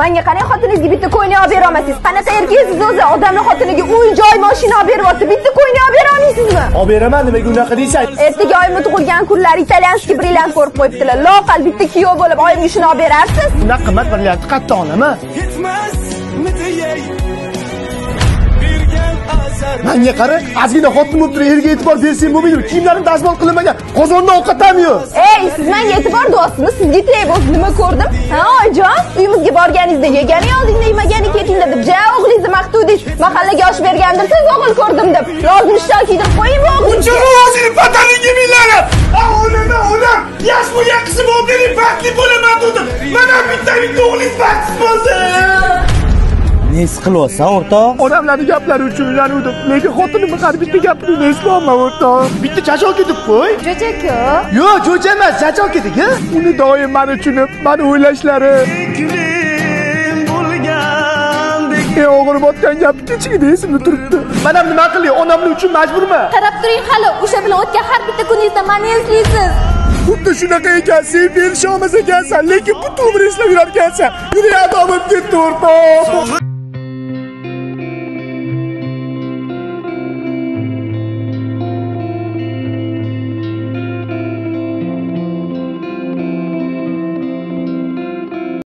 Menga qanday xotiningizga bitta qo'yni olib bera olmaysiz? Qanaqa erkaksiz o'zi? Odamning xotiniga uy, joy, mashina olib beryapti. Bitta qo'yni olib bera olmaysizmi? Olib beraman, nimaga unaqa deysan? Ertaga oyimni tug'ilgan kunlari italyanskiy brilliant ko'rib qo'yibdilar. Loqal bitta kuyov bo'lib oyimga shuni olib berarsiz? Unaqa qimmat brilliantni qayerda olaman? Menga qara, ozgina xotin bo'lib turib, erga e'tibor bersang bo'lmaydi. Kiyimlarim dazmol qilinmagan, qozonda ovqat ham yo'q. Ey, siz menga e'tibor do'stmi? Sizga tegib o'zi nima ko'rdim? Ha, oyijon, uyimizga borganingizda yegani oldingda yemagani ketingda deb, ja o'g'lingizni maqtudingiz. Mahallaga osh bergandim, siz o'g'il ko'rdim deb. Lozim ishdan kiydirib qo'ying bu o'g'lingizni. Uchun o'zini pataniga minlari. Onam, yosh bo'lgan qizim o'g'lim baxtli bo'laman dedim. Mana bitta o'g'lingiz baxtsiz bo'lsa. Nesi qilyapsan o'rtoq? Odamlarning gaplari uchun uylanuvdim. Lekin xotinimni qarab bitta gapini eslolmam o'rtoq. Bitta chachok edib qo'y. Cho'chak-ku. Yo'q, cho'cha emas, chachok edik. Uni doim men tushunib, meni o'ylashlari. O'g'ri botgan gap kechigida esimda turibdi. Men ham nima qilay? Onamning uchun majburman. Qarab turing hali, o'sha bilan o'tgan har bitta kuningizda meni eslaysiz. Xuddi shunaqa ekan, sen berisha olmas ekansan, lekin butun umr eslab yurar ekansan. Yuragim ketdi o'rtoq.